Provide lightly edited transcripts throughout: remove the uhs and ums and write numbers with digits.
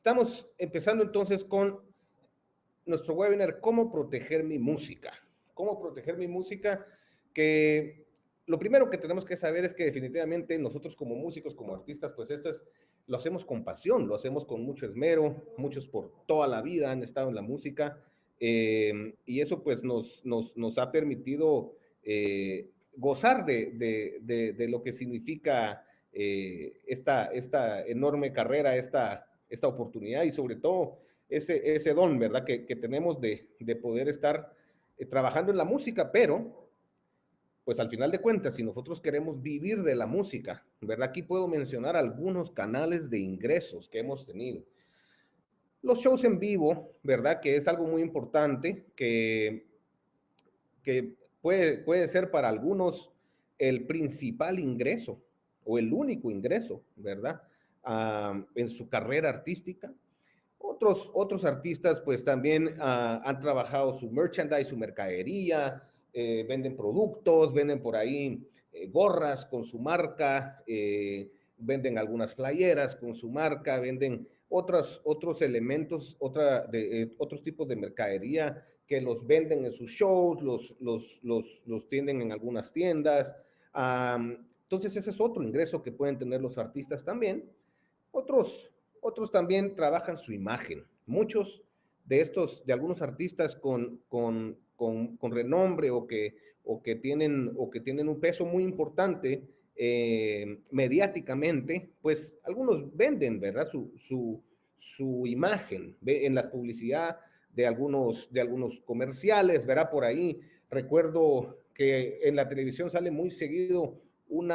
Estamos empezando entonces con nuestro webinar, ¿cómo proteger mi música? ¿Cómo proteger mi música? Que lo primero que tenemos que saber es que definitivamente nosotros como músicos, como artistas, pues lo hacemos con pasión, lo hacemos con mucho esmero, muchos por toda la vida han estado en la música, y eso pues nos ha permitido gozar de lo que significa esta enorme carrera, esta oportunidad y sobre todo ese don, ¿verdad? Que tenemos de poder estar trabajando en la música, pero pues al final de cuentas, si nosotros queremos vivir de la música, ¿verdad? Aquí puedo mencionar algunos canales de ingresos que hemos tenido. Los shows en vivo, ¿verdad? Que es algo muy importante, que puede ser para algunos el principal ingreso o el único ingreso, ¿verdad? En su carrera artística. Otros artistas pues también han trabajado su merchandise, su mercadería, venden productos, venden por ahí gorras con su marca, venden algunas playeras con su marca, venden otros elementos, otros tipos de mercadería que los venden en sus shows, los tienden en algunas tiendas. Entonces ese es otro ingreso que pueden tener los artistas también. Otros, otros también trabajan su imagen. Muchos de algunos artistas con renombre o que tienen un peso muy importante mediáticamente, pues algunos venden, ¿verdad? Su imagen en la publicidad de algunos comerciales, ¿verdad? Por ahí recuerdo que en la televisión sale muy seguido un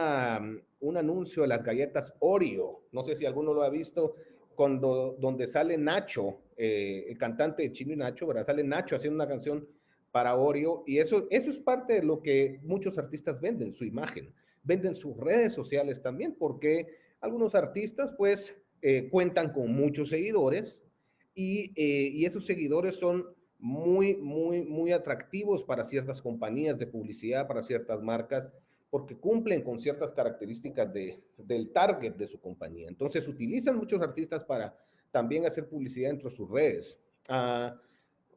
anuncio de las galletas Oreo, no sé si alguno lo ha visto, donde sale Nacho, el cantante de Chino y Nacho, ¿verdad? Sale Nacho haciendo una canción para Oreo, y eso es parte de lo que muchos artistas venden, su imagen, venden sus redes sociales también, porque algunos artistas pues cuentan con muchos seguidores y esos seguidores son muy, muy, muy atractivos para ciertas compañías de publicidad, para ciertas marcas, porque cumplen con ciertas características del target de su compañía. Entonces, utilizan muchos artistas para también hacer publicidad dentro de sus redes.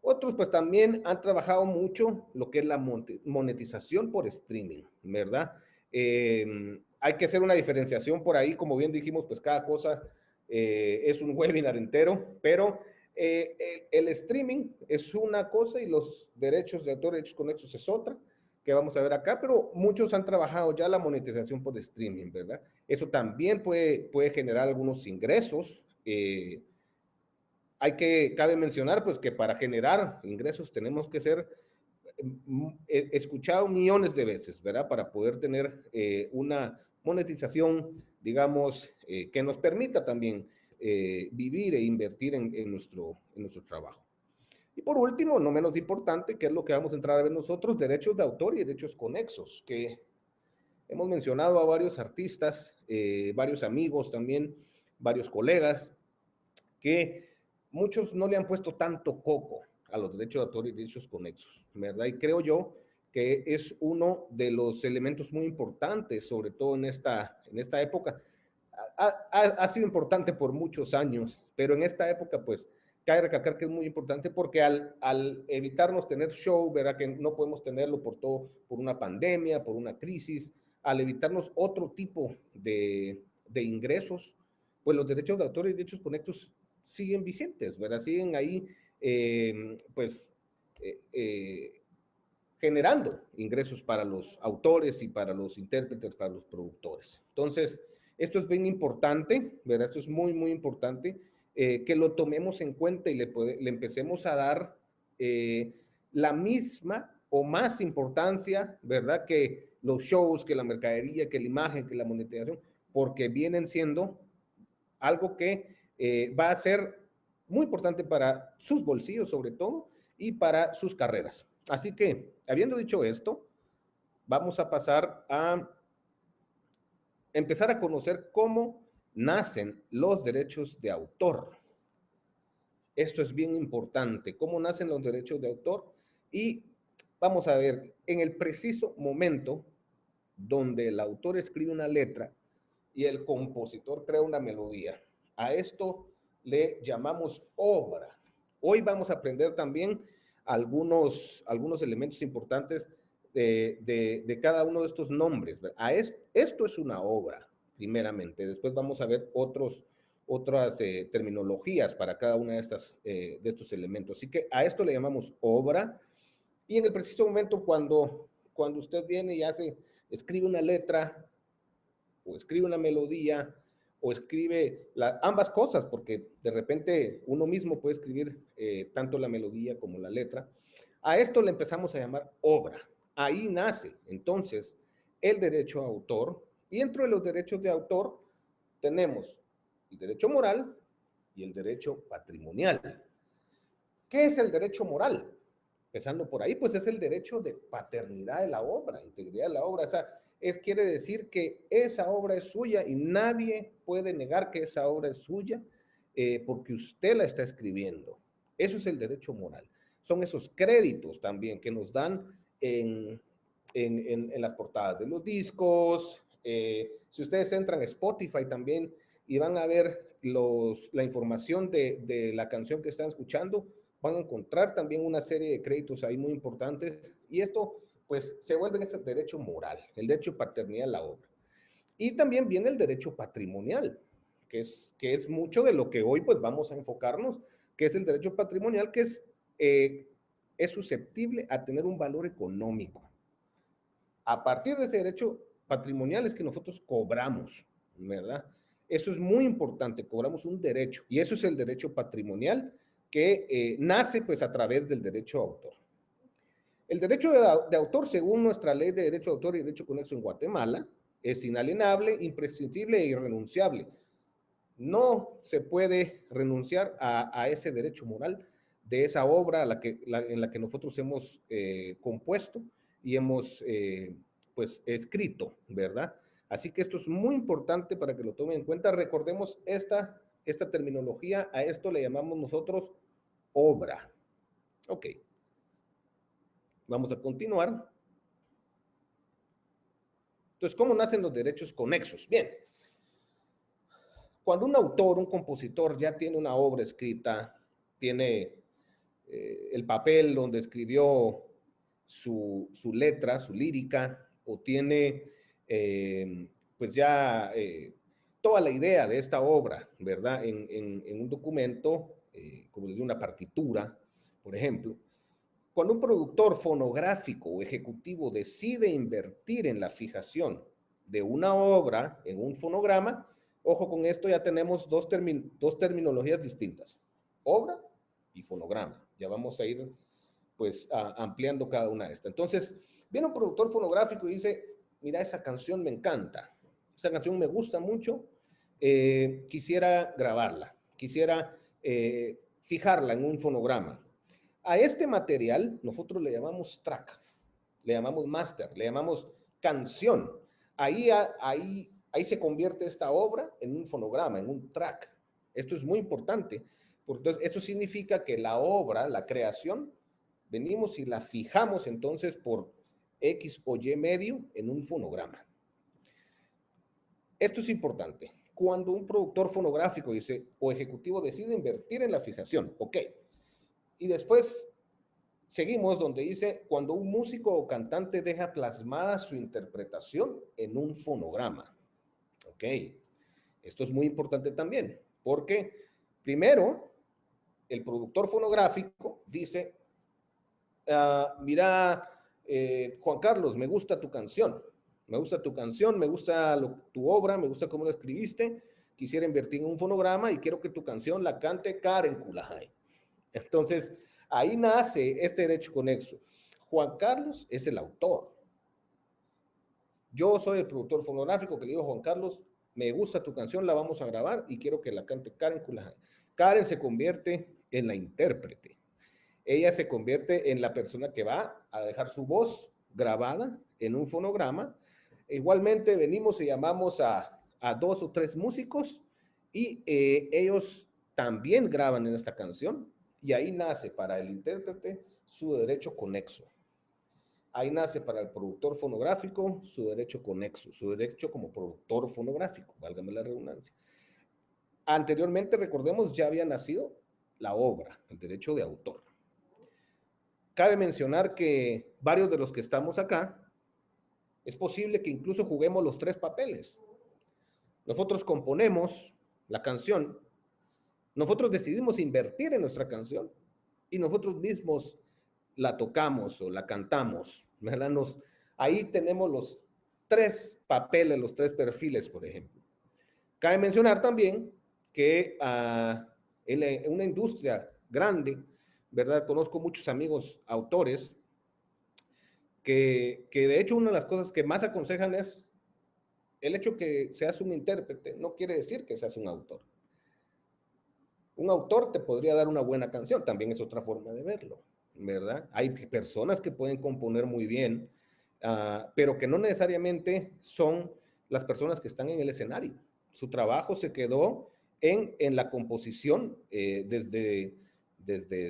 Otros, pues también han trabajado mucho lo que es la monetización por streaming, ¿verdad? Hay que hacer una diferenciación por ahí, como bien dijimos, pues cada cosa es un webinar entero, pero el streaming es una cosa y los derechos de autor, derechos conexos es otra que vamos a ver acá, pero muchos han trabajado ya la monetización por streaming, ¿verdad? Eso también puede generar algunos ingresos. Cabe mencionar, pues, que para generar ingresos tenemos que ser escuchado millones de veces, ¿verdad? Para poder tener una monetización, digamos, que nos permita también vivir e invertir en nuestro trabajo. Y por último, no menos importante, que es lo que vamos a entrar a ver nosotros, derechos de autor y derechos conexos, que hemos mencionado a varios artistas, varios amigos también, varios colegas, que muchos no le han puesto tanto coco a los derechos de autor y derechos conexos, ¿verdad? Y creo yo que es uno de los elementos muy importantes, sobre todo en esta época. Ha sido importante por muchos años, pero en esta época, pues, cabe recalcar que es muy importante porque al evitarnos tener show, ¿verdad? Que no podemos tenerlo por una pandemia, por una crisis, al evitarnos otro tipo de ingresos, pues los derechos de autor y derechos conexos siguen vigentes, ¿verdad? Siguen ahí, pues, generando ingresos para los autores y para los intérpretes, para los productores. Entonces, esto es bien importante, ¿verdad? Esto es muy, muy importante, que lo tomemos en cuenta y le empecemos a dar la misma o más importancia, ¿verdad? Que los shows, que la mercadería, que la imagen, que la monetización, porque vienen siendo algo que va a ser muy importante para sus bolsillos sobre todo y para sus carreras. Así que, habiendo dicho esto, vamos a pasar a empezar a conocer cómo nacen los derechos de autor. Esto es bien importante, cómo nacen los derechos de autor y vamos a ver, en el preciso momento donde el autor escribe una letra y el compositor crea una melodía. A esto le llamamos obra. Hoy vamos a aprender también algunos elementos importantes de cada uno de estos nombres. Esto es una obra, primeramente. Después vamos a ver otras terminologías para cada una de estos elementos. Así que a esto le llamamos obra. Y en el preciso momento cuando usted viene y escribe una letra o escribe una melodía o escribe ambas cosas, porque de repente uno mismo puede escribir tanto la melodía como la letra. A esto le empezamos a llamar obra. Ahí nace entonces el derecho a autor, y dentro de los derechos de autor tenemos el derecho moral y el derecho patrimonial. ¿Qué es el derecho moral? Empezando por ahí, pues es el derecho de paternidad de la obra, integridad de la obra. O sea, quiere decir que esa obra es suya y nadie puede negar que esa obra es suya porque usted la está escribiendo. Eso es el derecho moral. Son esos créditos también que nos dan en las portadas de los discos. Si ustedes entran a Spotify también y van a ver la información de la canción que están escuchando, van a encontrar también una serie de créditos ahí muy importantes, y esto pues se vuelve ese derecho moral, el derecho de paternidad de la obra. Y también viene el derecho patrimonial, que es mucho de lo que hoy pues vamos a enfocarnos, que es el derecho patrimonial, que es susceptible a tener un valor económico. A partir de ese derecho patrimonial es que nosotros cobramos, ¿verdad? Eso es muy importante, cobramos un derecho, y eso es el derecho patrimonial que nace pues a través del derecho de autor. El derecho de autor, según nuestra ley de derecho de autor y derecho conexo en Guatemala, es inalienable, imprescindible e irrenunciable. No se puede renunciar a ese derecho moral de esa obra en la que nosotros hemos compuesto y hemos pues escrito, ¿verdad? Así que esto es muy importante para que lo tomen en cuenta. Recordemos esta terminología, a esto le llamamos nosotros obra. Ok, vamos a continuar. Entonces, ¿cómo nacen los derechos conexos? Bien, cuando un autor, un compositor ya tiene una obra escrita, tiene el papel donde escribió su letra, su lírica, o tiene pues ya toda la idea de esta obra, ¿verdad? En un documento, como de una partitura, por ejemplo. Cuando un productor fonográfico o ejecutivo decide invertir en la fijación de una obra en un fonograma, ojo con esto, ya tenemos dos terminologías distintas, obra y fonograma. Ya vamos a ir pues ampliando cada una de estas. Entonces, viene un productor fonográfico y dice, mira, esa canción me encanta, esa canción me gusta mucho, quisiera grabarla, quisiera fijarla en un fonograma. A este material nosotros le llamamos track, le llamamos master, le llamamos canción. Ahí se convierte esta obra en un fonograma, en un track. Esto es muy importante, porque esto significa que la obra, la creación, venimos y la fijamos entonces por X o Y medio en un fonograma. Esto es importante. Cuando un productor fonográfico dice o ejecutivo decide invertir en la fijación, ok. Y después seguimos donde dice cuando un músico o cantante deja plasmada su interpretación en un fonograma. Ok. Esto es muy importante también, porque primero el productor fonográfico dice, mira, Juan Carlos, me gusta tu canción, me gusta tu canción, me gusta tu obra, me gusta cómo lo escribiste, quisiera invertir en un fonograma y quiero que tu canción la cante Karen Kulajay. Entonces, ahí nace este derecho conexo. Juan Carlos es el autor. Yo soy el productor fonográfico que le digo a Juan Carlos, me gusta tu canción, la vamos a grabar y quiero que la cante Karen Kulajay. Karen se convierte en la intérprete. Ella se convierte en la persona que va a dejar su voz grabada en un fonograma. Igualmente venimos y llamamos a 2 o 3 músicos y ellos también graban en esta canción, y ahí nace para el intérprete su derecho conexo. Ahí nace para el productor fonográfico su derecho conexo, su derecho como productor fonográfico, válgame la redundancia. Anteriormente, recordemos, ya había nacido la obra, el derecho de autor. Cabe mencionar que varios de los que estamos acá, es posible que incluso juguemos los tres papeles. Nosotros componemos la canción, nosotros decidimos invertir en nuestra canción y nosotros mismos la tocamos o la cantamos, ¿verdad? Ahí tenemos los tres papeles, los tres perfiles, por ejemplo. Cabe mencionar también que en una industria grande, ¿verdad? Conozco muchos amigos autores que de hecho una de las cosas que más aconsejan es el hecho que seas un intérprete, no quiere decir que seas un autor. Un autor te podría dar una buena canción, también es otra forma de verlo, ¿verdad? Hay personas que pueden componer muy bien, pero que no necesariamente son las personas que están en el escenario. Su trabajo se quedó en la composición desde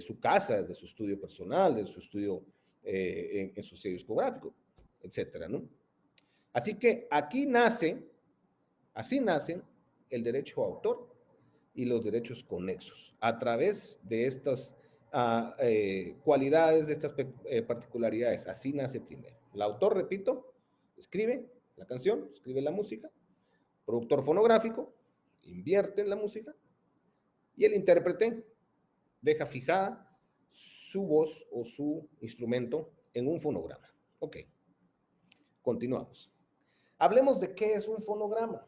su casa, desde su estudio personal, desde su estudio en su sello discográfico, etcétera, ¿no? Así que así nace el derecho a autor y los derechos conexos a través de estas cualidades, de estas particularidades. Así nace primero. El autor, repito, escribe la canción, escribe la música, productor fonográfico, invierte en la música y el intérprete deja fijada su voz o su instrumento en un fonograma. Ok, continuamos. Hablemos de qué es un fonograma.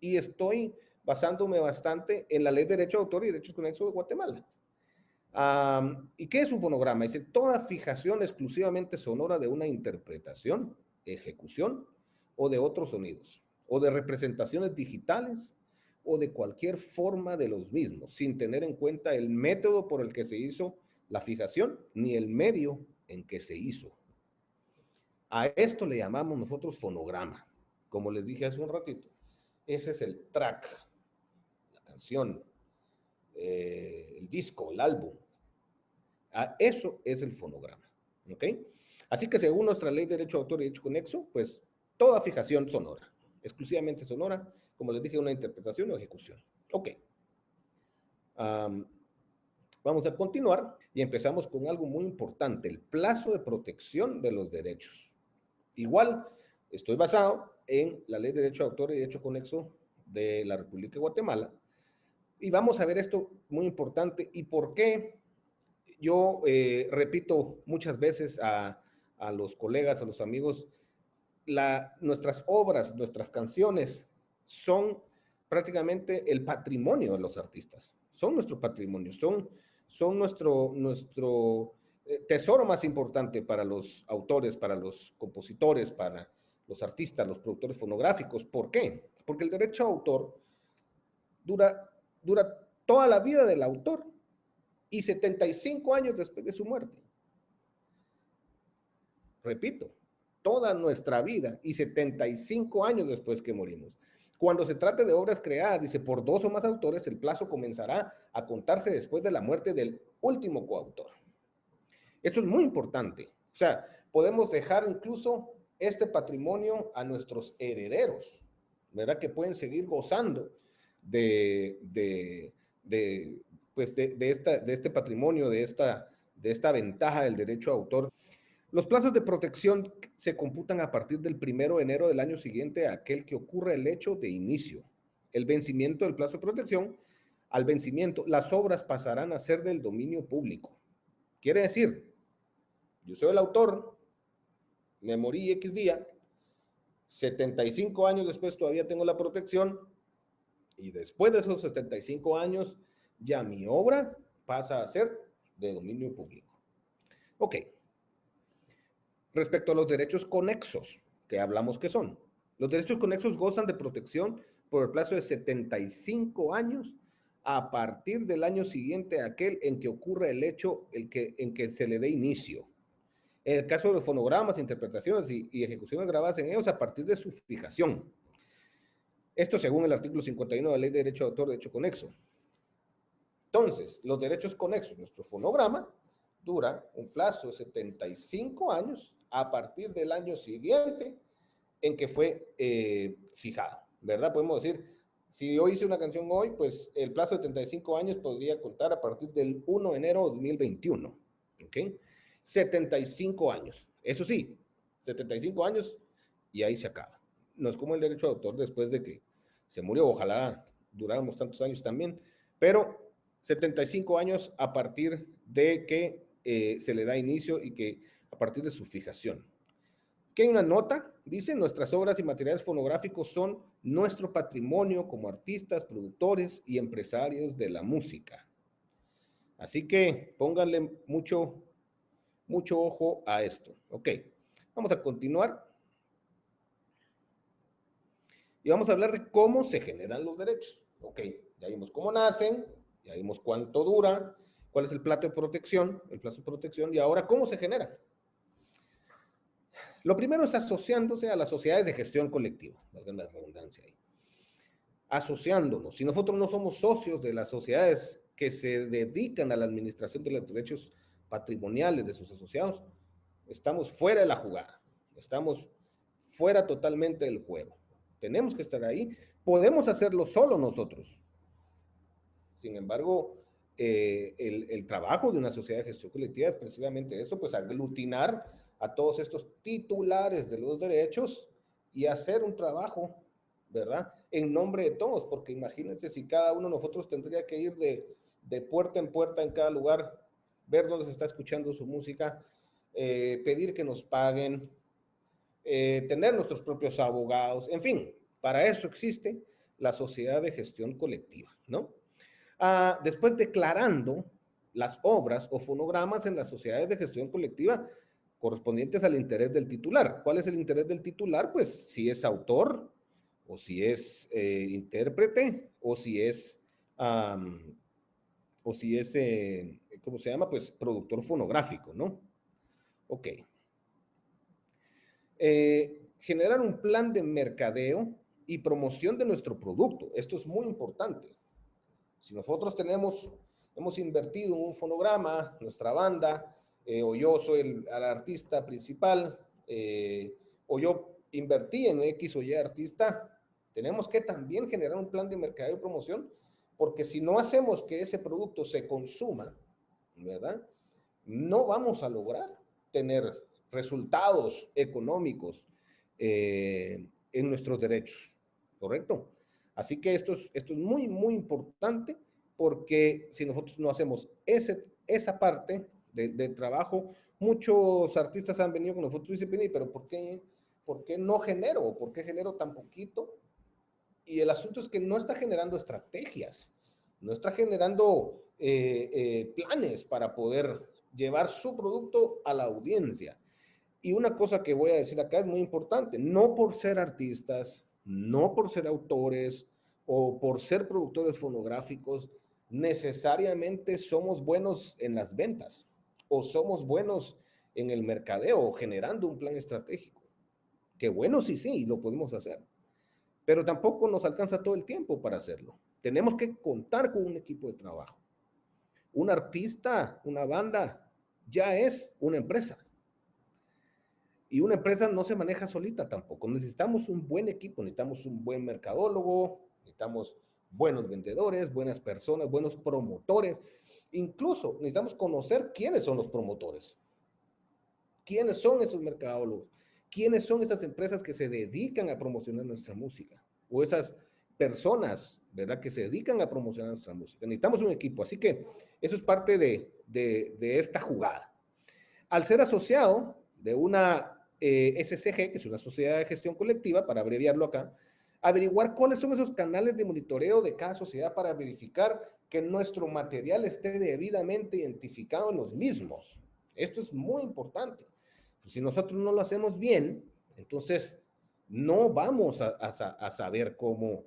Y estoy basándome bastante en la Ley de Derecho de Autor y Derechos Conexos de Guatemala. ¿Y qué es un fonograma? Dice, toda fijación exclusivamente sonora de una interpretación, ejecución o de otros sonidos, o de representaciones digitales o de cualquier forma de los mismos, sin tener en cuenta el método por el que se hizo la fijación ni el medio en que se hizo. A esto le llamamos nosotros fonograma. Como les dije hace un ratito, ese es el track, la canción, el disco, el álbum. Eso es el fonograma. ¿Ok? Así que según nuestra ley de derecho de autor y derecho conexo, pues toda fijación sonora, exclusivamente sonora, como les dije, una interpretación o ejecución. Ok. Vamos a continuar y empezamos con algo muy importante, el plazo de protección de los derechos. Igual, estoy basado en la ley de derecho de autor y derecho conexo de la República de Guatemala. Y vamos a ver esto muy importante y por qué yo repito muchas veces a los colegas, a los amigos, nuestras obras, nuestras canciones son prácticamente el patrimonio de los artistas. Son nuestro patrimonio, son nuestro tesoro más importante para los autores, para los compositores, para los artistas, los productores fonográficos. ¿Por qué? Porque el derecho a autor dura toda la vida del autor y 75 años después de su muerte. Repito, toda nuestra vida y 75 años después que morimos. Cuando se trate de obras creadas, dice, por dos o más autores, el plazo comenzará a contarse después de la muerte del último coautor. Esto es muy importante. O sea, podemos dejar incluso este patrimonio a nuestros herederos, ¿verdad? Que pueden seguir gozando de este patrimonio, de esta ventaja del derecho a autor. Los plazos de protección se computan a partir del 1 de enero del año siguiente a aquel que ocurra el hecho de inicio. El vencimiento del plazo de protección, al vencimiento, las obras pasarán a ser del dominio público. Quiere decir, yo soy el autor, me morí X día, 75 años después todavía tengo la protección y después de esos 75 años ya mi obra pasa a ser de dominio público. Ok. Respecto a los derechos conexos, que hablamos que son. Los derechos conexos gozan de protección por el plazo de 75 años a partir del año siguiente a aquel en que ocurra el hecho en que se le dé inicio. En el caso de los fonogramas, interpretaciones y ejecuciones grabadas en ellos a partir de su fijación. Esto según el artículo 51 de la Ley de Derecho de Autor, Derecho Conexo. Entonces, los derechos conexos, nuestro fonograma, dura un plazo de 75 años a partir del año siguiente en que fue fijado, ¿verdad? Podemos decir, Si yo hice una canción hoy, pues el plazo de 35 años podría contar a partir del 1 de enero de 2021. ¿Ok? 75 años. Eso sí, 75 años y ahí se acaba. No es como el derecho de autor después de que se murió. Ojalá duráramos tantos años también. Pero 75 años a partir de que se le da inicio y que a partir de su fijación. Que hay una nota, dice, nuestras obras y materiales fonográficos son nuestro patrimonio como artistas, productores y empresarios de la música. Así que pónganle mucho ojo a esto. Ok, vamos a continuar y vamos a hablar de cómo se generan los derechos. Ok, ya vimos cómo nacen, ya vimos cuánto dura, cuál es el plazo de protección y ahora cómo se genera. Lo primero es asociándose a las sociedades de gestión colectiva, valga la redundancia ahí. Asociándonos. Si nosotros no somos socios de las sociedades que se dedican a la administración de los derechos patrimoniales de sus asociados, estamos fuera de la jugada, estamos fuera totalmente del juego. Tenemos que estar ahí, podemos hacerlo solo nosotros. Sin embargo, el trabajo de una sociedad de gestión colectiva es precisamente eso, pues aglutinar a todos estos titulares de los derechos y hacer un trabajo, ¿verdad? En nombre de todos, porque imagínense si cada uno de nosotros tendría que ir de puerta en puerta en cada lugar, ver dónde se está escuchando su música, pedir que nos paguen, tener nuestros propios abogados, en fin, para eso existe la sociedad de gestión colectiva, ¿no? Después declarando las obras o fonogramas en las sociedades de gestión colectiva correspondientes al interés del titular. ¿Cuál es el interés del titular? Pues si es autor, o si es intérprete, o si es ¿cómo se llama? Pues productor fonográfico, ¿no? Ok. Generar un plan de mercadeo y promoción de nuestro producto. Esto es muy importante. Si nosotros hemos invertido en un fonograma, nuestra banda, o yo soy el artista principal, o yo invertí en X o Y artista, tenemos que también generar un plan de mercadeo y promoción, porque si no hacemos que ese producto se consuma, ¿verdad? No vamos a lograr tener resultados económicos en nuestros derechos, ¿correcto? Así que esto es muy, muy importante porque si nosotros no hacemos esa parte del trabajo, muchos artistas han venido con nosotros y dicen, pero ¿por qué no genero? ¿Por qué genero tan poquito? Y el asunto es que no está generando estrategias, no está generando planes para poder llevar su producto a la audiencia. Y una cosa que voy a decir acá es muy importante, no por ser artistas, no por ser autores o por ser productores fonográficos, necesariamente somos buenos en las ventas o somos buenos en el mercadeo o generando un plan estratégico. Que bueno, sí, lo podemos hacer, pero tampoco nos alcanza todo el tiempo para hacerlo. Tenemos que contar con un equipo de trabajo. Un artista, una banda, ya es una empresa. Y una empresa no se maneja solita tampoco. Necesitamos un buen equipo, necesitamos un buen mercadólogo, necesitamos buenos vendedores, buenas personas, buenos promotores. Incluso necesitamos conocer quiénes son los promotores, quiénes son esos mercadólogos, quiénes son esas empresas que se dedican a promocionar nuestra música o esas personas, ¿verdad?, que se dedican a promocionar nuestra música. Necesitamos un equipo, así que eso es parte de esta jugada. Al ser asociado de una SCG, que es una sociedad de gestión colectiva, para abreviarlo acá, averiguar cuáles son esos canales de monitoreo de cada sociedad para verificar que nuestro material esté debidamente identificado en los mismos. Esto es muy importante. Si nosotros no lo hacemos bien, entonces no vamos a saber cómo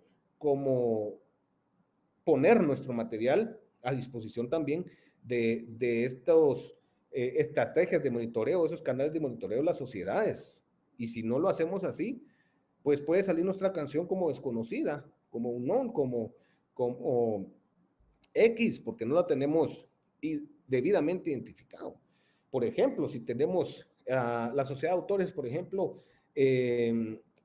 poner nuestro material a disposición también de estos estrategias de monitoreo, esos canales de monitoreo de las sociedades. Y si no lo hacemos así, pues puede salir nuestra canción como desconocida, como un non, como X, porque no la tenemos debidamente identificado. Por ejemplo, si tenemos la sociedad de autores, por ejemplo,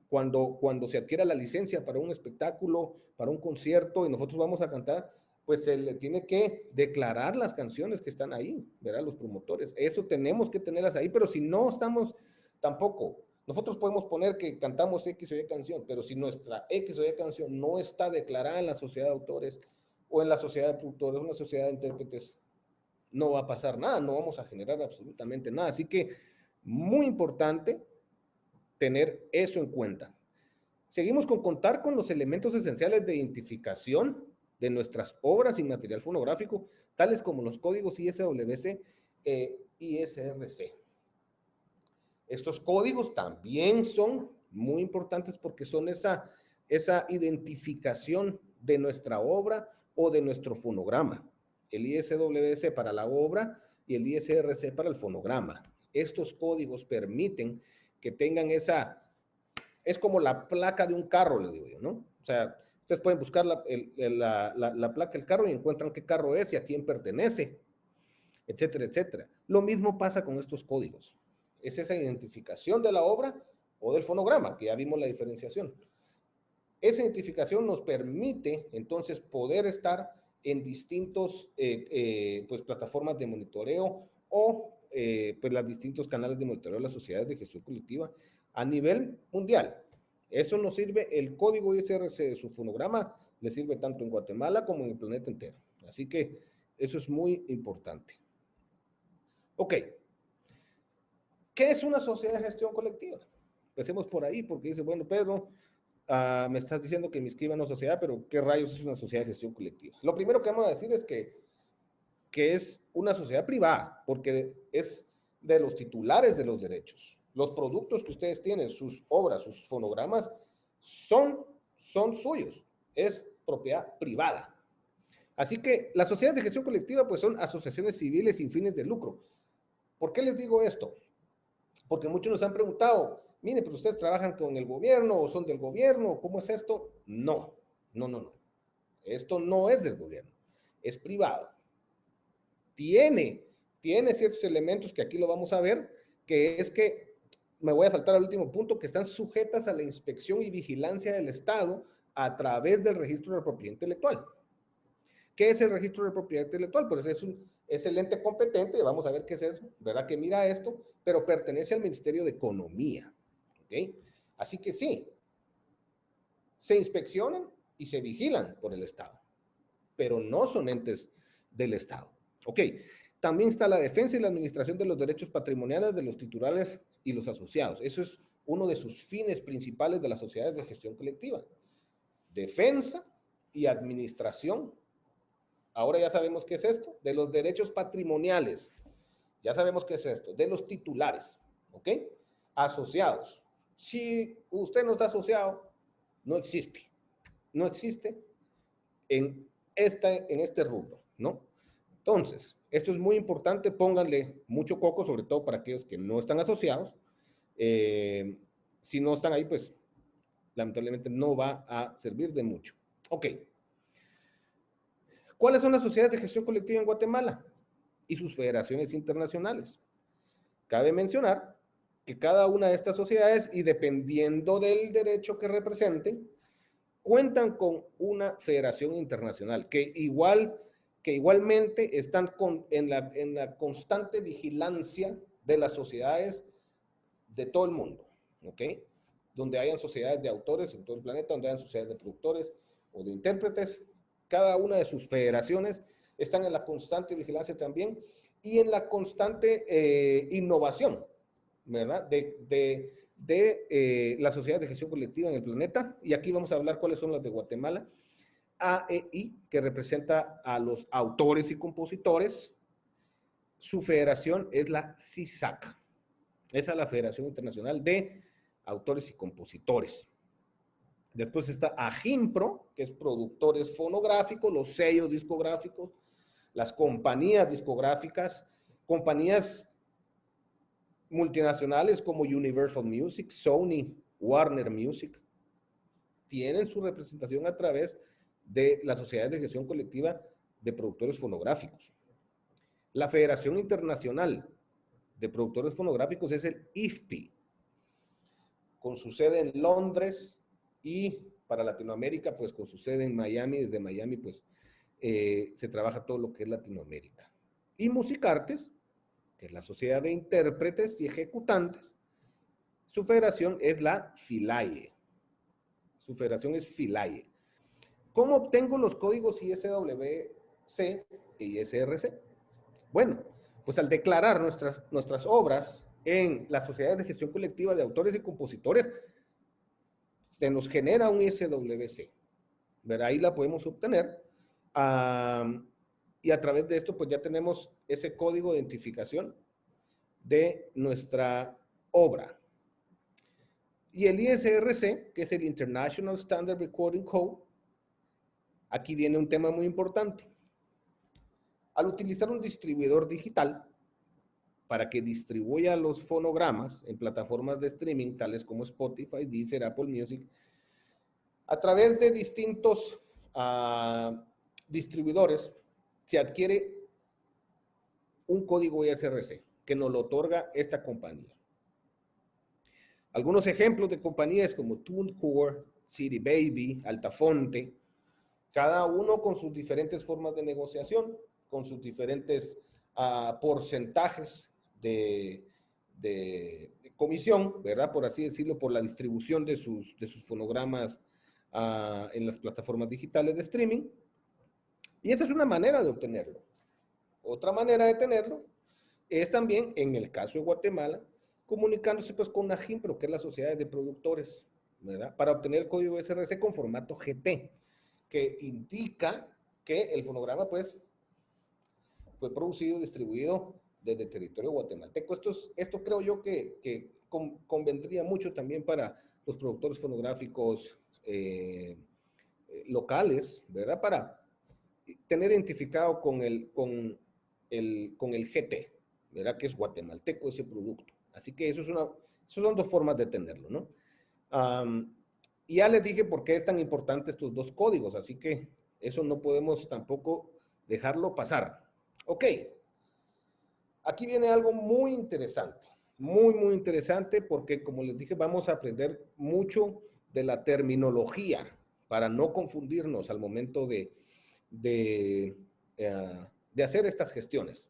cuando se adquiera la licencia para un espectáculo, para un concierto y nosotros vamos a cantar, pues se le tiene que declarar las canciones que están ahí, ¿verdad? Los promotores. Eso tenemos que tenerlas ahí, pero si no estamos tampoco, nosotros podemos poner que cantamos X o Y canción, pero si nuestra X o Y canción no está declarada en la sociedad de autores o en la sociedad de productores, una sociedad de intérpretes, no va a pasar nada, no vamos a generar absolutamente nada. Así que muy importante tener eso en cuenta. Seguimos con contar con los elementos esenciales de identificación de nuestras obras y material fonográfico, tales como los códigos ISWC e ISRC. Estos códigos también son muy importantes porque son esa identificación de nuestra obra o de nuestro fonograma. El ISWC para la obra y el ISRC para el fonograma. Estos códigos permiten que tengan es como la placa de un carro, le digo yo, ¿no? O sea, ustedes pueden buscar la placa del carro y encuentran qué carro es y a quién pertenece, etcétera, etcétera. Lo mismo pasa con estos códigos. Es esa identificación de la obra o del fonograma, que ya vimos la diferenciación. Esa identificación nos permite entonces poder estar en distintos pues, plataformas de monitoreo o pues los distintos canales de monitoreo de las sociedades de gestión colectiva a nivel mundial. Eso nos sirve, el código ISRC de su fonograma le sirve tanto en Guatemala como en el planeta entero. Así que eso es muy importante. Ok. ¿Qué es una sociedad de gestión colectiva? Empecemos por ahí, porque dice, bueno, Pedro, me estás diciendo que me inscriba en una sociedad, pero ¿qué rayos es una sociedad de gestión colectiva? Lo primero que vamos a decir es que es una sociedad privada, porque es de los titulares de los derechos. Los productos que ustedes tienen, sus obras, sus fonogramas, son suyos. Es propiedad privada. Así que las sociedades de gestión colectiva pues son asociaciones civiles sin fines de lucro. ¿Por qué les digo esto? Porque muchos nos han preguntado, mire, pero ustedes trabajan con el gobierno o son del gobierno, ¿cómo es esto? No. Esto no es del gobierno, es privado. Tiene ciertos elementos que aquí lo vamos a ver, que es que, me voy a saltar al último punto, que están sujetas a la inspección y vigilancia del Estado a través del registro de propiedad intelectual. ¿Qué es el registro de propiedad intelectual? Pues es el ente competente, vamos a ver qué es eso, ¿verdad? Que mira esto, pero pertenece al Ministerio de Economía, ¿ok? Así que sí, se inspeccionan y se vigilan por el Estado, pero no son entes del Estado, ¿ok? También está la defensa y la administración de los derechos patrimoniales de los titulares y los asociados. Eso es uno de sus fines principales de las sociedades de gestión colectiva. Defensa y administración. Ahora ya sabemos qué es esto, de los derechos patrimoniales. Ya sabemos qué es esto, de los titulares, ¿ok? Asociados. Si usted no está asociado, no existe. No existe en este rubro, ¿no? Entonces, esto es muy importante, pónganle mucho coco, sobre todo para aquellos que no están asociados. Si no están ahí, pues lamentablemente no va a servir de mucho. Ok. ¿Cuáles son las sociedades de gestión colectiva en Guatemala y sus federaciones internacionales? Cabe mencionar que cada una de estas sociedades, y dependiendo del derecho que representen, cuentan con una federación internacional que igualmente están en la constante vigilancia de las sociedades de todo el mundo, ¿ok? Donde hayan sociedades de autores en todo el planeta, donde hayan sociedades de productores o de intérpretes, cada una de sus federaciones están en la constante vigilancia también y en la constante innovación, ¿verdad? De la sociedad de gestión colectiva en el planeta. Y aquí vamos a hablar cuáles son las de Guatemala. AEI, que representa a los autores y compositores. Su federación es la CISAC. Esa es la Federación Internacional de Autores y Compositores. Después está AGIMPRO, que es productores fonográficos, los sellos discográficos, las compañías discográficas, compañías multinacionales como Universal Music, Sony, Warner Music, tienen su representación a través de las sociedades de gestión colectiva de productores fonográficos. La Federación Internacional de Productores Fonográficos es el IFPI. con su sede en Londres, y para Latinoamérica, pues con su sede en Miami. Desde Miami, pues se trabaja todo lo que es Latinoamérica. Y Musicartes, que es la Sociedad de Intérpretes y Ejecutantes, su federación es la FILAE. Su federación es FILAE. ¿Cómo obtengo los códigos ISWC e ISRC? Bueno, pues al declarar nuestras obras en las sociedades de gestión colectiva de autores y compositores, se nos genera un ISWC. ¿Verdad? Ahí la podemos obtener. Y a través de esto, pues ya tenemos ese código de identificación de nuestra obra. Y el ISRC, que es el International Standard Recording Code, aquí viene un tema muy importante. Al utilizar un distribuidor digital para que distribuya los fonogramas en plataformas de streaming, tales como Spotify, Deezer, Apple Music, a través de distintos distribuidores, se adquiere un código ISRC que nos lo otorga esta compañía. Algunos ejemplos de compañías como TuneCore, CD Baby, Altafonte, cada uno con sus diferentes formas de negociación, con sus diferentes porcentajes de comisión, ¿verdad? Por así decirlo, por la distribución de sus fonogramas en las plataformas digitales de streaming. Y esa es una manera de obtenerlo. Otra manera de tenerlo es también, en el caso de Guatemala, comunicándose pues con la GIMPRO, que es la Sociedad de Productores, ¿verdad? Para obtener el código SRC con formato GT, que indica que el fonograma pues fue producido y distribuido desde el territorio guatemalteco. Esto creo yo que convendría mucho también para los productores fonográficos locales, ¿verdad? Para tener identificado con el GT, ¿verdad? Que es guatemalteco ese producto. Así que esas son dos formas de tenerlo, ¿no? Y ya les dije por qué es tan importante estos dos códigos, así que eso no podemos tampoco dejarlo pasar. Ok, aquí viene algo muy interesante, muy interesante, porque como les dije, vamos a aprender mucho de la terminología para no confundirnos al momento de hacer estas gestiones.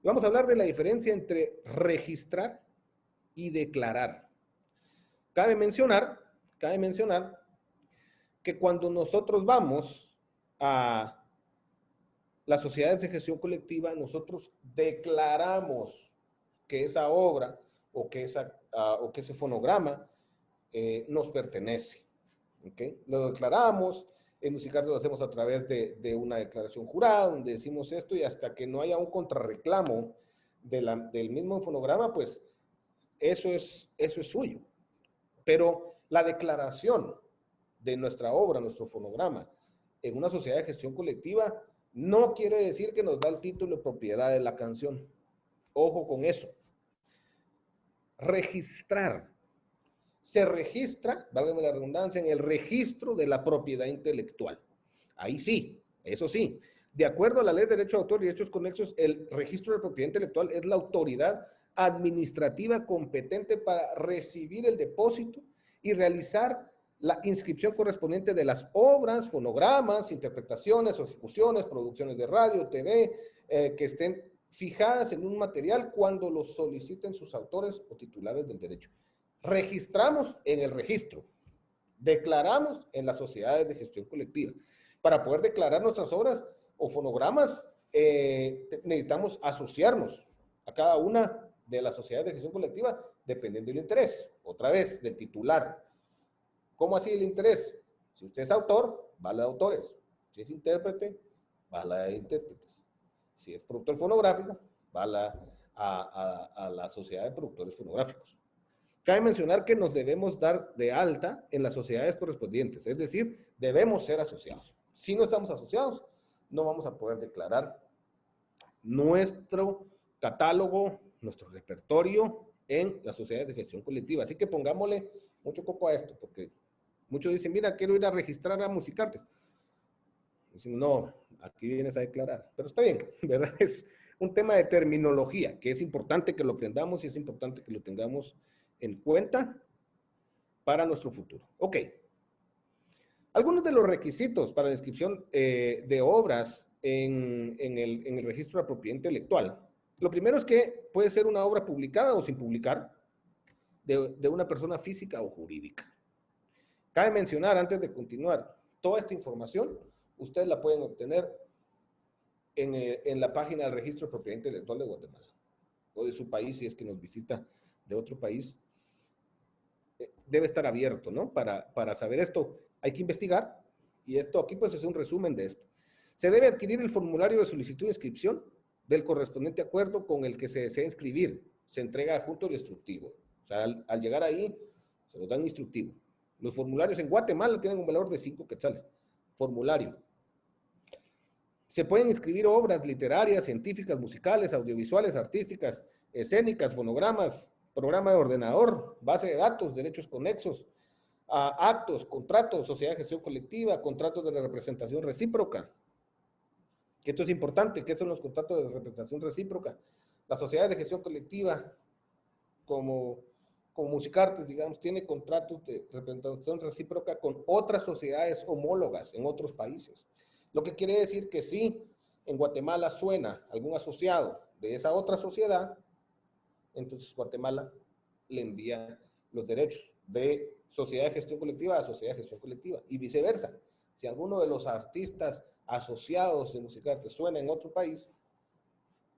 Vamos a hablar de la diferencia entre registrar y declarar. Cabe mencionar que cuando nosotros vamos a las sociedades de gestión colectiva, nosotros declaramos que esa obra o que ese fonograma nos pertenece. ¿Okay? Lo declaramos, en Musicartes lo hacemos a través de una declaración jurada, donde decimos esto, y hasta que no haya un contrarreclamo del mismo fonograma, pues eso es suyo. Pero la declaración de nuestra obra, nuestro fonograma, en una sociedad de gestión colectiva, no quiere decir que nos da el título de propiedad de la canción. Ojo con eso. Registrar. Se registra, válgame la redundancia, en el registro de la propiedad intelectual. Ahí sí, eso sí. De acuerdo a la Ley de Derecho de Autor y Derechos Conexos, el registro de propiedad intelectual es la autoridad administrativa competente para recibir el depósito y realizar la inscripción correspondiente de las obras, fonogramas, interpretaciones o ejecuciones, producciones de radio, TV, que estén fijadas en un material cuando lo soliciten sus autores o titulares del derecho. Registramos en el registro, declaramos en las sociedades de gestión colectiva. Para poder declarar nuestras obras o fonogramas, necesitamos asociarnos a cada una de las sociedades de gestión colectiva dependiendo del interés, otra vez, del titular. ¿Cómo así el interés? Si usted es autor, va a la de autores. Si es intérprete, va a la de intérpretes. Si es productor fonográfico, va a la sociedad de productores fonográficos. Cabe mencionar que nos debemos dar de alta en las sociedades correspondientes, es decir, debemos ser asociados. Si no estamos asociados, no vamos a poder declarar nuestro catálogo, nuestro repertorio en las sociedades de gestión colectiva. Así que pongámosle mucho coco a esto, porque muchos dicen, mira, quiero ir a registrar a Musicartes. Dicen, no, aquí vienes a declarar. Pero está bien, ¿verdad? Es un tema de terminología, que es importante que lo aprendamos y es importante que lo tengamos en cuenta. para nuestro futuro. Ok. Algunos de los requisitos para la inscripción de obras en el registro de propiedad intelectual. Lo primero es que puede ser una obra publicada o sin publicar de una persona física o jurídica. Cabe mencionar, antes de continuar, toda esta información ustedes la pueden obtener en la página del registro de propiedad intelectual de Guatemala o de su país, si es que nos visita de otro país. Debe estar abierto, ¿no? Para saber esto hay que investigar, y esto aquí pues es un resumen de esto. Se debe adquirir el formulario de solicitud de inscripción del correspondiente acuerdo con el que se desea inscribir. Se entrega junto al instructivo. O sea, al llegar ahí, se nos dan instructivo. Los formularios en Guatemala tienen un valor de 5 quetzales. Formulario. Se pueden inscribir obras literarias, científicas, musicales, audiovisuales, artísticas, escénicas, fonogramas, programa de ordenador, base de datos, derechos conexos, actos, contratos, sociedad de gestión colectiva, contratos de representación recíproca. Esto es importante. ¿Qué son los contratos de representación recíproca? Las sociedades de gestión colectiva, como Musicartes, digamos, tiene contratos de representación recíproca con otras sociedades homólogas en otros países. Lo que quiere decir que si en Guatemala suena algún asociado de esa otra sociedad, entonces Guatemala le envía los derechos de sociedad de gestión colectiva a sociedad de gestión colectiva y viceversa. Si alguno de los artistas asociados de Musicartes suena en otro país,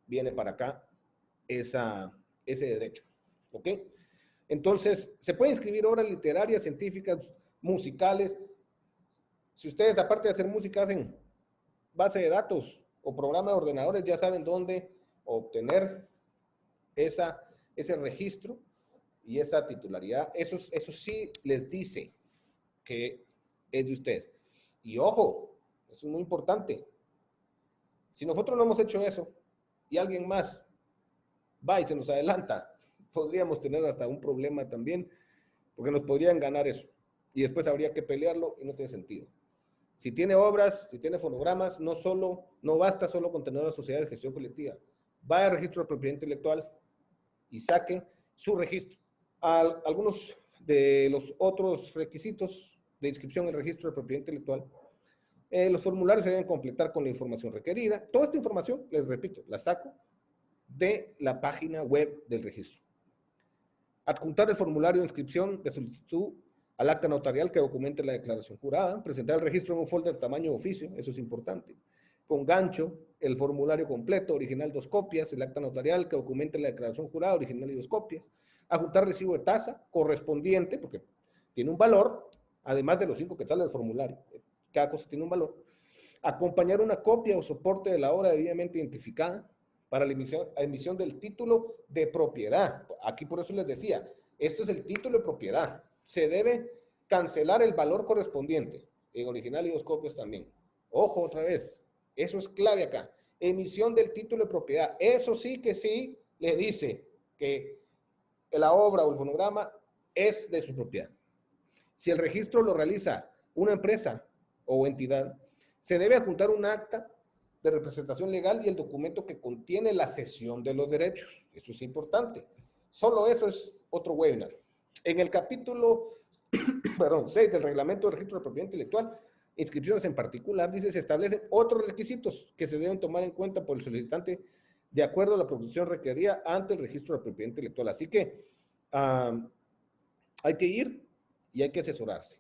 viene para acá ese derecho. ¿Ok? Entonces, se pueden inscribir obras literarias, científicas, musicales. Si ustedes, aparte de hacer música, hacen base de datos o programa de ordenadores, ya saben dónde obtener ese registro y esa titularidad. Eso sí les dice que es de ustedes. Y ojo, eso es muy importante. Si nosotros no hemos hecho eso y alguien más va y se nos adelanta, podríamos tener hasta un problema también, porque nos podrían ganar eso. Y después habría que pelearlo y no tiene sentido. Si tiene obras, si tiene fonogramas, no basta solo con tener una sociedad de gestión colectiva. Vaya al registro de propiedad intelectual y saque su registro. Algunos de los otros requisitos de inscripción en el registro de propiedad intelectual. Los formularios se deben completar con la información requerida. Toda esta información, les repito, la saco de la página web del registro. Adjuntar el formulario de inscripción de solicitud al acta notarial que documente la declaración jurada. Presentar el registro en un folder de tamaño oficio, eso es importante. Con gancho, el formulario completo, original 2 copias, el acta notarial que documente la declaración jurada, original y 2 copias. Adjuntar recibo de tasa correspondiente, porque tiene un valor, además de los 5 que sale del formulario. Cada cosa tiene un valor. Acompañar una copia o soporte de la obra debidamente identificada para la emisión del título de propiedad. Aquí por eso les decía, esto es el título de propiedad. Se debe cancelar el valor correspondiente, en original y 2 copias también. Ojo otra vez, eso es clave acá. Emisión del título de propiedad. Eso sí que sí le dice que la obra o el fonograma es de su propiedad. Si el registro lo realiza una empresa o entidad, se debe adjuntar un acta de representación legal y el documento que contiene la cesión de los derechos. Eso es importante. Solo eso es otro webinar. En el capítulo 6 del reglamento del registro de propiedad intelectual, inscripciones en particular, dice, se establecen otros requisitos que se deben tomar en cuenta por el solicitante de acuerdo a la producción requerida ante el registro de propiedad intelectual. Así que hay que ir y hay que asesorarse.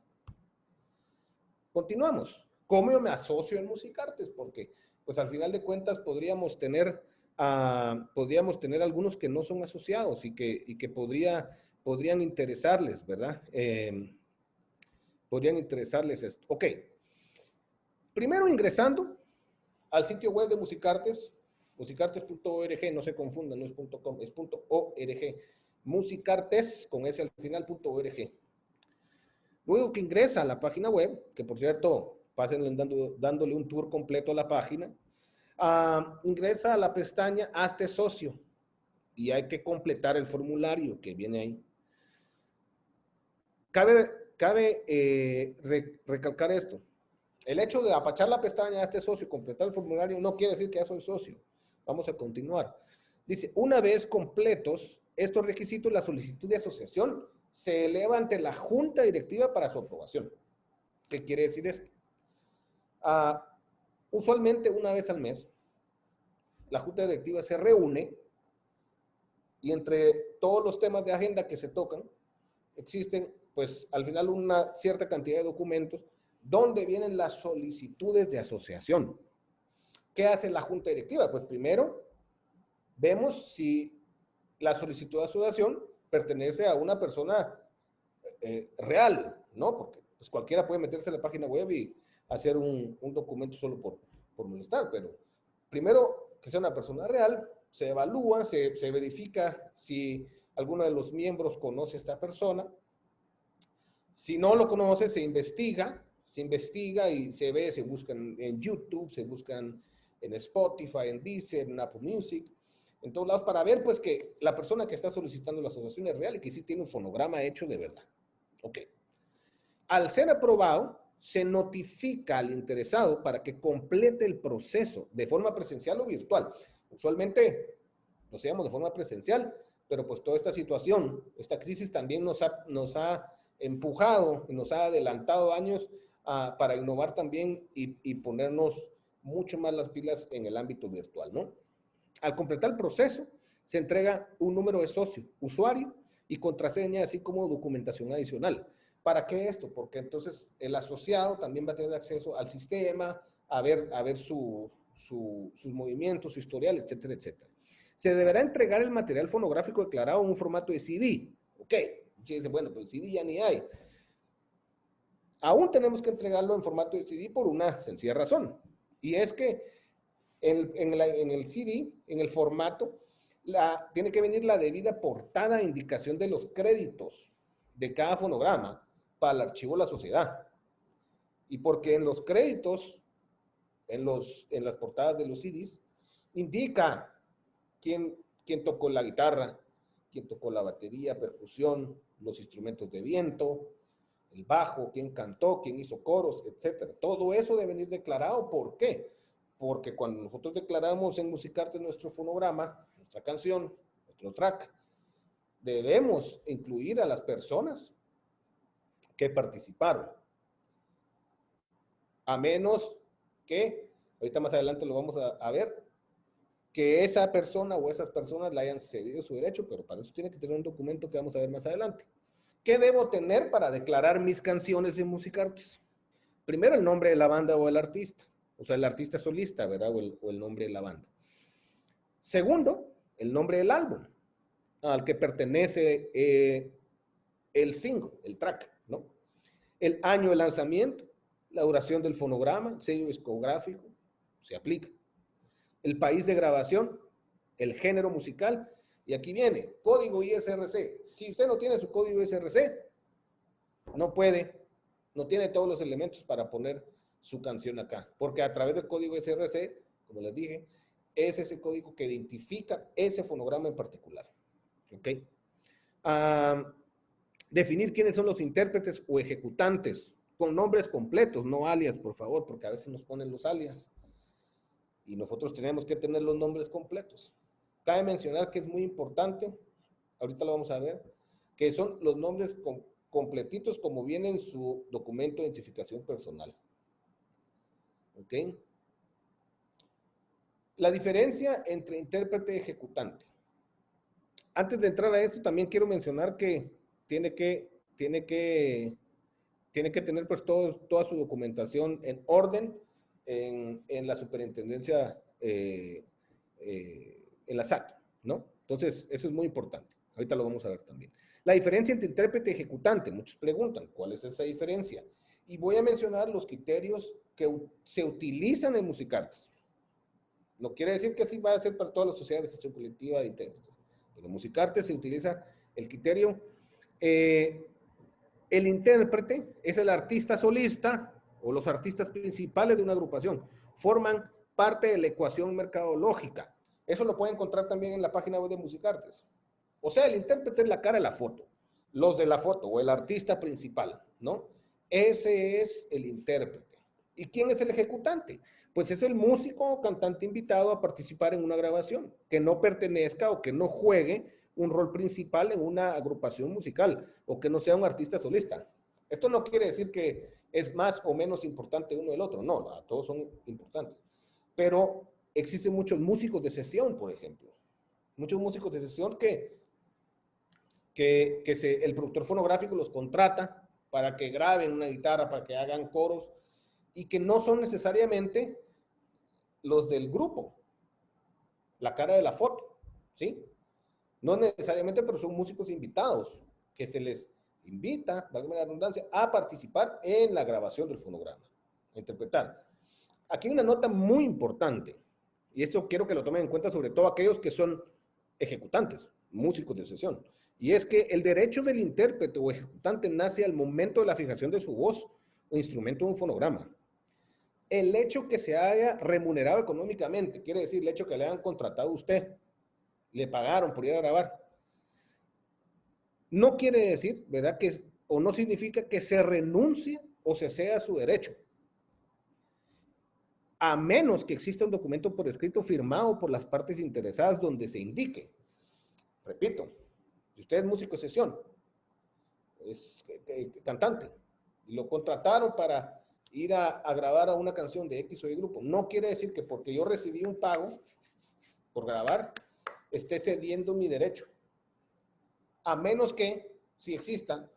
Continuamos. ¿Cómo yo me asocio en Musicartes? Porque, pues al final de cuentas, podríamos tener algunos que no son asociados y que podrían interesarles, ¿verdad? Podrían interesarles esto. Ok. Primero ingresando al sitio web de Musicartes, musicartes.org, no se confundan, no es .com, es .org. Musicartes, con S al final, .org. Luego que ingresa a la página web, que por cierto, pásenle dándole un tour completo a la página, ingresa a la pestaña Hazte socio y hay que completar el formulario que viene ahí. Cabe recalcar esto. El hecho de apachar la pestaña Hazte socio y completar el formulario no quiere decir que ya soy socio. Vamos a continuar. Dice, una vez completos estos requisitos, la solicitud de asociación se eleva ante la junta directiva para su aprobación. ¿Qué quiere decir esto? Usualmente una vez al mes, la junta directiva se reúne y entre todos los temas de agenda que se tocan, existen, pues, al final una cierta cantidad de documentos donde vienen las solicitudes de asociación. ¿Qué hace la junta directiva? Pues primero vemos si la solicitud de asociación pertenece a una persona real, ¿no? Porque pues, cualquiera puede meterse a la página web y hacer un documento solo por molestar, pero primero que sea una persona real, se evalúa, se verifica si alguno de los miembros conoce a esta persona. Si no lo conoce, se investiga y se ve, se buscan en YouTube, se buscan en Spotify, en Deezer, en Apple Music, en todos lados, para ver pues que la persona que está solicitando la asociación es real y que sí tiene un fonograma hecho de verdad. Ok. Al ser aprobado, se notifica al interesado para que complete el proceso de forma presencial o virtual. Usualmente lo hacíamos de forma presencial, pero pues toda esta situación, esta crisis también nos ha empujado y nos ha adelantado años para innovar también y ponernos mucho más las pilas en el ámbito virtual, ¿no? Al completar el proceso, se entrega un número de socio, usuario y contraseña, así como documentación adicional. ¿Para qué esto? Porque entonces el asociado también va a tener acceso al sistema, a ver sus movimientos, su historial, etcétera, etcétera. Se deberá entregar el material fonográfico declarado en un formato de CD. Ok, dice, bueno, pero el CD ya ni hay. Aún tenemos que entregarlo en formato de CD por una sencilla razón. Y es que en el CD, en el formato, tiene que venir la debida portada e indicación de los créditos de cada fonograma para el archivo de la sociedad. Y porque en los créditos, en las portadas de los CDs, indica quién tocó la guitarra, quién tocó la batería, percusión, los instrumentos de viento, el bajo, quién cantó, quién hizo coros, etc. Todo eso debe venir declarado. ¿Por qué? Porque cuando nosotros declaramos en Musicarte nuestro fonograma, nuestra canción, nuestro track, debemos incluir a las personas que participaron. A menos que, ahorita más adelante lo vamos a ver, que esa persona o esas personas le hayan cedido su derecho, pero para eso tiene que tener un documento que vamos a ver más adelante. ¿Qué debo tener para declarar mis canciones en Musicartes? Primero, el nombre de la banda o el artista, o sea, el artista solista, ¿verdad? O el nombre de la banda. Segundo, el nombre del álbum al que pertenece el single, el track, ¿no? El año de lanzamiento, la duración del fonograma, el sello discográfico, se aplica. El país de grabación, el género musical, y aquí viene, código ISRC. Si usted no tiene su código ISRC, no tiene todos los elementos para poner su canción acá, porque a través del código ISRC, como les dije, es ese código que identifica ese fonograma en particular. ¿Ok? Definir quiénes son los intérpretes o ejecutantes, con nombres completos, no alias, por favor, porque a veces nos ponen los alias. Y nosotros tenemos que tener los nombres completos. Cabe mencionar que es muy importante, ahorita lo vamos a ver, que son los nombres completitos como viene en su documento de identificación personal. ¿Ok? La diferencia entre intérprete y ejecutante. Antes de entrar a esto, también quiero mencionar que tiene que tener pues toda su documentación en orden en la superintendencia, en la SAT, ¿no? Entonces, eso es muy importante. Ahorita lo vamos a ver también. La diferencia entre intérprete y ejecutante. Muchos preguntan, ¿cuál es esa diferencia? Y voy a mencionar los criterios que se utilizan en Musicartes. No quiere decir que así va a ser para todas las sociedades de gestión colectiva de intérpretes. Pero en Musicartes se utiliza el criterio. El intérprete es el artista solista o los artistas principales de una agrupación. Forman parte de la ecuación mercadológica. Eso lo pueden encontrar también en la página web de Musicartes. O sea, el intérprete es la cara de la foto, los de la foto o el artista principal, ¿no? Ese es el intérprete. ¿Y quién es el ejecutante? Pues es el músico o cantante invitado a participar en una grabación, que no pertenezca o que no juegue un rol principal en una agrupación musical o que no sea un artista solista. Esto no quiere decir que es más o menos importante uno del otro, no, todos son importantes. Pero existen muchos músicos de sesión, por ejemplo. Muchos músicos de sesión el productor fonográfico los contrata para que graben una guitarra, para que hagan coros, y que no son necesariamente los del grupo, la cara de la foto, ¿sí? No necesariamente, pero son músicos invitados, que se les invita, valga la redundancia, a participar en la grabación del fonograma, a interpretar. Aquí hay una nota muy importante, y esto quiero que lo tomen en cuenta sobre todo aquellos que son ejecutantes, músicos de sesión, y es que el derecho del intérprete o ejecutante nace al momento de la fijación de su voz o instrumento de un fonograma. El hecho que se haya remunerado económicamente, quiere decir el hecho que le hayan contratado a usted, le pagaron por ir a grabar, no quiere decir, ¿verdad? O no significa que se renuncie o se ceda su derecho. A menos que exista un documento por escrito firmado por las partes interesadas donde se indique. Repito, si usted es músico de sesión, es cantante, y lo contrataron para ir a grabar a una canción de X o Y grupo, no quiere decir que porque yo recibí un pago por grabar, esté cediendo mi derecho. A menos que, si exista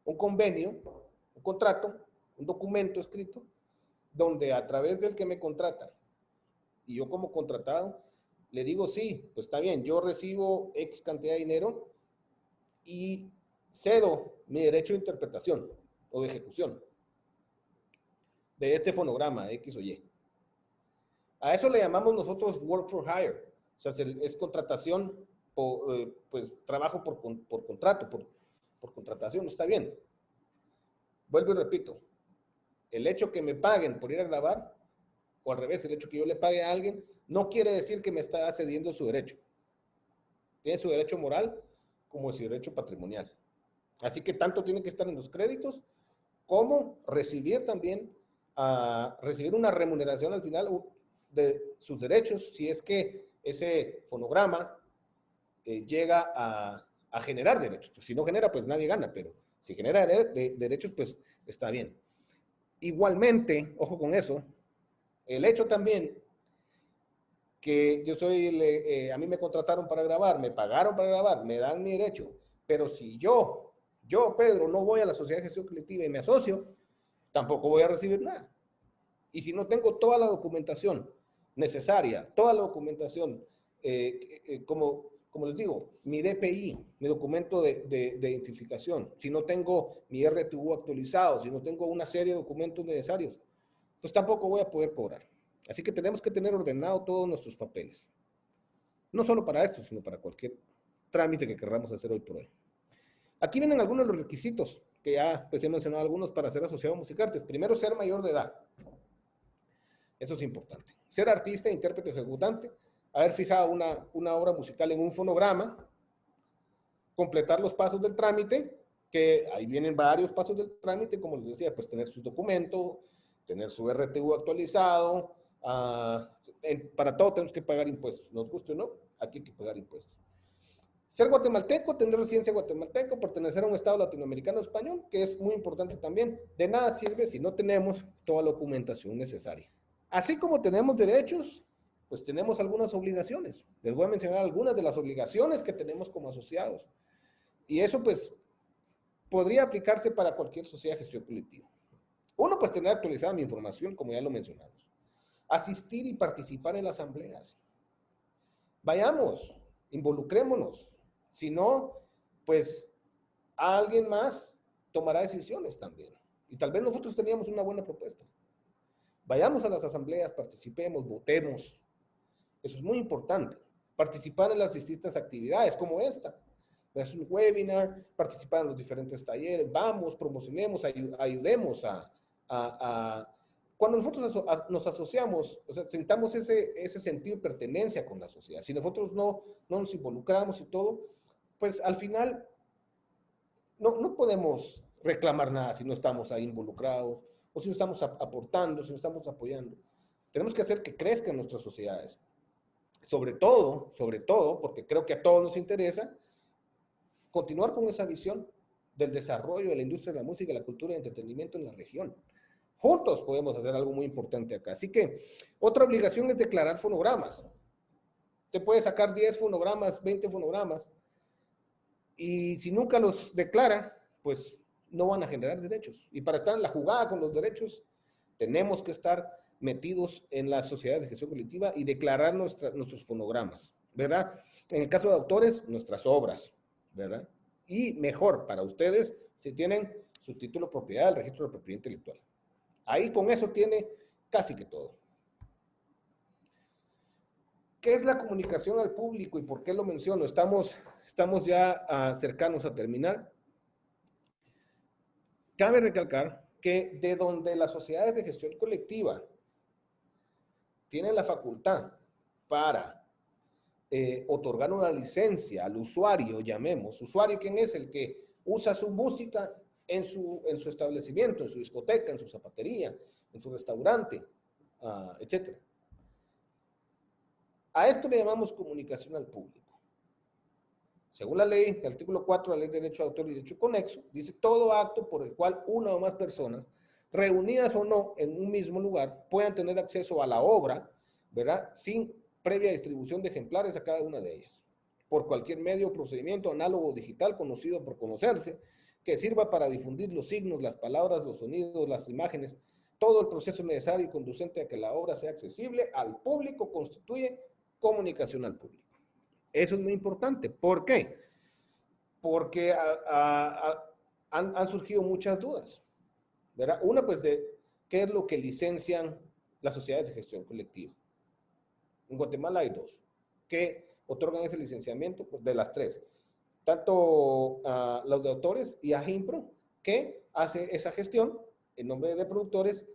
un convenio, un contrato, un documento escrito, donde a través del que me contrata, y yo como contratado, le digo, sí, pues está bien, yo recibo X cantidad de dinero y cedo mi derecho de interpretación o de ejecución de este fonograma X o Y. A eso le llamamos nosotros work for hire, o sea, es contratación, pues trabajo por contrato, por contratación, está bien. Vuelvo y repito, el hecho que me paguen por ir a grabar, o al revés, el hecho que yo le pague a alguien, no quiere decir que me está cediendo su derecho. Tiene su derecho moral como su derecho patrimonial. Así que tanto tiene que estar en los créditos como recibir también, recibir una remuneración al final de sus derechos, si es que ese fonograma llega a generar derechos. Pues si no genera, pues nadie gana, pero si genera derechos, pues está bien. Igualmente, ojo con eso, el hecho también que yo a mí me contrataron para grabar, me pagaron para grabar, me dan mi derecho, pero si yo, Pedro, no voy a la sociedad de gestión colectiva y me asocio, tampoco voy a recibir nada. Y si no tengo toda la documentación necesaria, toda la documentación, como les digo, mi DPI, mi documento de identificación, si no tengo mi RTU actualizado, si no tengo una serie de documentos necesarios, pues tampoco voy a poder cobrar. Así que tenemos que tener ordenado todos nuestros papeles. No solo para esto, sino para cualquier trámite que queramos hacer hoy por hoy. Aquí vienen algunos de los requisitos, que ya pues he mencionado algunos para ser asociado a Musicartes. Primero, ser mayor de edad. Eso es importante. Ser artista, intérprete, ejecutante, haber fijado una obra musical en un fonograma, completar los pasos del trámite, que ahí vienen varios pasos del trámite, como les decía, pues tener su documento, tener su RTU actualizado, para todo tenemos que pagar impuestos, nos guste o no, aquí hay que pagar impuestos. Ser guatemalteco, tener residencia guatemalteco, pertenecer a un estado latinoamericano español, que es muy importante también. De nada sirve si no tenemos toda la documentación necesaria. Así como tenemos derechos, pues tenemos algunas obligaciones. Les voy a mencionar algunas de las obligaciones que tenemos como asociados. Y eso pues podría aplicarse para cualquier sociedad de gestión colectiva. Uno, pues tener actualizada mi información, como ya lo mencionamos. Asistir y participar en las asambleas. Vayamos, involucrémonos. Si no, pues alguien más tomará decisiones también. Y tal vez nosotros teníamos una buena propuesta. Vayamos a las asambleas, participemos, votemos. Eso es muy importante. Participar en las distintas actividades como esta. Es un webinar, participar en los diferentes talleres, vamos, promocionemos, ayudemos cuando nosotros nos asociamos, o sea, sentamos ese sentido de pertenencia con la sociedad. Si nosotros no nos involucramos y todo, pues al final no podemos reclamar nada si no estamos ahí involucrados, o si no estamos aportando, si no estamos apoyando. Tenemos que hacer que crezcan nuestras sociedades. Sobre todo, porque creo que a todos nos interesa, continuar con esa visión del desarrollo de la industria de la música, la cultura y el entretenimiento en la región. Juntos podemos hacer algo muy importante acá. Así que otra obligación es declarar fonogramas. Te puede sacar 10 fonogramas, 20 fonogramas, y si nunca los declara, pues no van a generar derechos. Y para estar en la jugada con los derechos, tenemos que estar metidos en las sociedades de gestión colectiva y declarar nuestros fonogramas, ¿verdad? En el caso de autores, nuestras obras, ¿verdad? Y mejor para ustedes si tienen su título de propiedad del registro de propiedad intelectual. Ahí con eso tiene casi que todo. ¿Qué es la comunicación al público y por qué lo menciono? Estamos ya cercanos a terminar. Cabe recalcar que de donde las sociedades de gestión colectiva tienen la facultad para otorgar una licencia al usuario, llamemos, usuario, ¿quién es? El que usa su música en su establecimiento, en su discoteca, en su zapatería, en su restaurante, etc. A esto le llamamos comunicación al público. Según la ley, el artículo 4 de la Ley de Derecho de Autor y Derecho Conexo, dice todo acto por el cual una o más personas, reunidas o no en un mismo lugar, puedan tener acceso a la obra, ¿verdad? Sin previa distribución de ejemplares a cada una de ellas, por cualquier medio o procedimiento análogo o digital conocido por conocerse, que sirva para difundir los signos, las palabras, los sonidos, las imágenes, todo el proceso necesario y conducente a que la obra sea accesible al público constituye comunicación al público. Eso es muy importante. ¿Por qué? Porque han surgido muchas dudas, ¿verdad? Una, pues, de qué es lo que licencian las sociedades de gestión colectiva. En Guatemala hay dos que otorgan ese licenciamiento, pues, de las tres. Tanto los de autores y AGIMPRO, que hace esa gestión en nombre de productores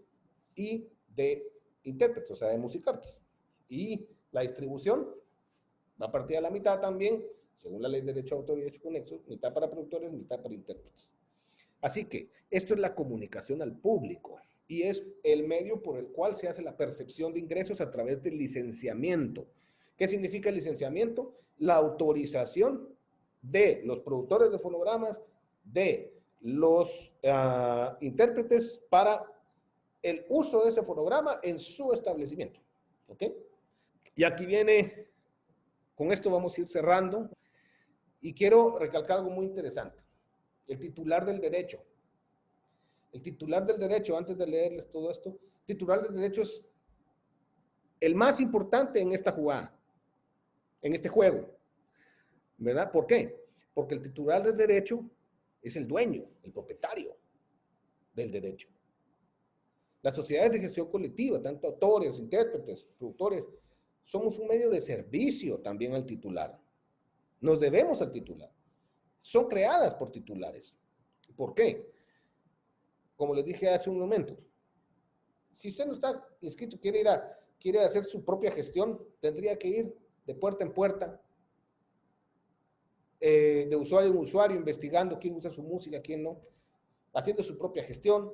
y de intérpretes, o sea, de musicartes. Y la distribución va a partir a la mitad también, según la Ley de Derecho de Autor y Derecho Conexo, mitad para productores, mitad para intérpretes. Así que esto es la comunicación al público y es el medio por el cual se hace la percepción de ingresos a través del licenciamiento. ¿Qué significa el licenciamiento? La autorización de los productores de fonogramas, de los intérpretes para el uso de ese fonograma en su establecimiento. ¿Ok? Y aquí viene, con esto vamos a ir cerrando, y quiero recalcar algo muy interesante. El titular del derecho. El titular del derecho, antes de leerles todo esto, titular del derecho es el más importante en esta jugada, en este juego, ¿verdad? ¿Por qué? Porque el titular del derecho es el dueño, el propietario del derecho. Las sociedades de gestión colectiva, tanto autores, intérpretes, productores, somos un medio de servicio también al titular. Nos debemos al titular. Son creadas por titulares. ¿Por qué? Como les dije hace un momento, si usted no está inscrito, quiere hacer su propia gestión, tendría que ir de puerta en puerta, de usuario en usuario, investigando quién usa su música, quién no, haciendo su propia gestión,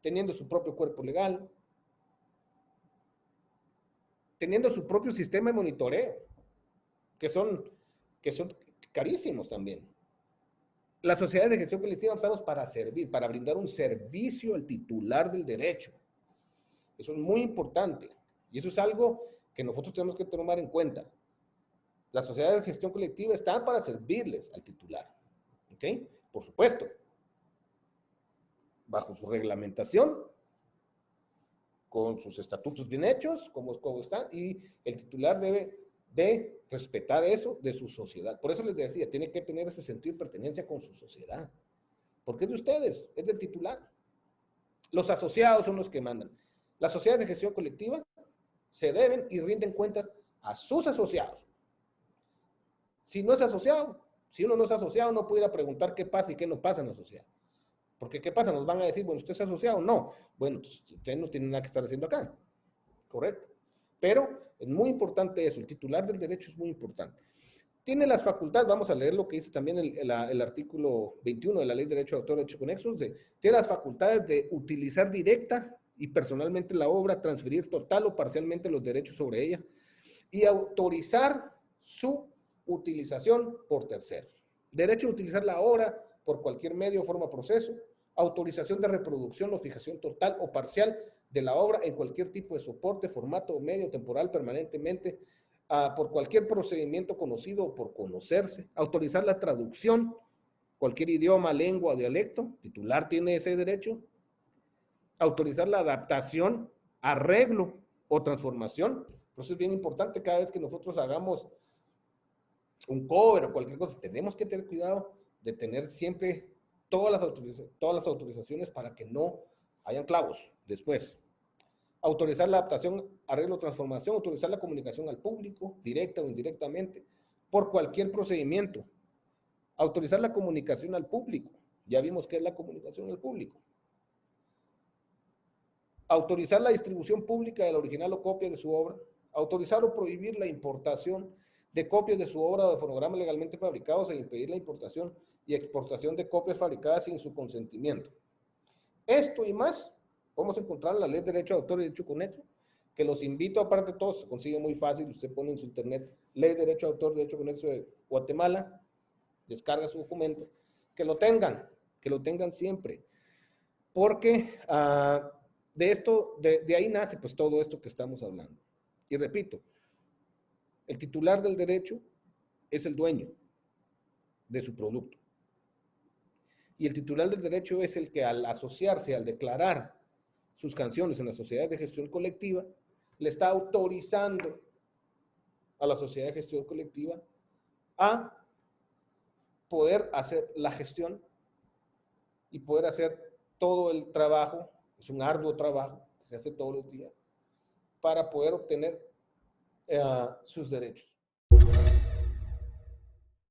teniendo su propio cuerpo legal, teniendo su propio sistema de monitoreo, que son carísimos también. Las sociedades de gestión colectiva estamos para servir, para brindar un servicio al titular del derecho. Eso es muy importante y eso es algo que nosotros tenemos que tomar en cuenta. Las sociedades de gestión colectiva están para servirles al titular, ¿ok? Por supuesto, bajo su reglamentación, con sus estatutos bien hechos, como están, y el titular debe de respetar eso de su sociedad. Por eso les decía, tiene que tener ese sentido de pertenencia con su sociedad, porque es de ustedes, es del titular. Los asociados son los que mandan. Las sociedades de gestión colectiva se deben y rinden cuentas a sus asociados. Si no es asociado, si uno no es asociado, no pudiera preguntar qué pasa y qué no pasa en la sociedad. Porque ¿qué pasa? Nos van a decir, bueno, ¿usted es asociado? No. Bueno, usted no tiene nada que estar haciendo acá. Correcto. Pero es muy importante eso, el titular del derecho es muy importante. Tiene las facultades, vamos a leer lo que dice también el artículo 21 de la Ley de Derecho de Autor y Derecho Conexos, tiene las facultades de utilizar directa y personalmente la obra, transferir total o parcialmente los derechos sobre ella y autorizar su utilización por terceros. Derecho a utilizar la obra por cualquier medio, forma o proceso. Autorización de reproducción o fijación total o parcial de la obra en cualquier tipo de soporte, formato o medio, temporal, permanentemente, por cualquier procedimiento conocido o por conocerse. Autorizar la traducción, cualquier idioma, lengua o dialecto. Titular tiene ese derecho. Autorizar la adaptación, arreglo o transformación. Por eso es bien importante cada vez que nosotros hagamos un cover o cualquier cosa, tenemos que tener cuidado de tener siempre todas las autorizaciones para que no hayan clavos después. Autorizar la adaptación, arreglo, transformación, autorizar la comunicación al público, directa o indirectamente, por cualquier procedimiento. Autorizar la comunicación al público. Ya vimos qué es la comunicación al público. Autorizar la distribución pública del original o copia de su obra. Autorizar o prohibir la importación de copias de su obra o de fonogramas legalmente fabricados e impedir la importación y exportación de copias fabricadas sin su consentimiento. Esto y más vamos a encontrar en la Ley de Derecho de Autor y Derecho Conexo, que los invito, aparte de todo, se consigue muy fácil, usted pone en su internet Ley de Derecho de Autor y Derecho Conexo de Guatemala, descarga su documento, que lo tengan siempre, porque de ahí nace pues todo esto que estamos hablando. Y repito, el titular del derecho es el dueño de su producto. Y el titular del derecho es el que al asociarse, al declarar sus canciones en la sociedad de gestión colectiva, le está autorizando a la sociedad de gestión colectiva a poder hacer la gestión y poder hacer todo el trabajo, es un arduo trabajo que se hace todos los días, para poder obtener sus derechos.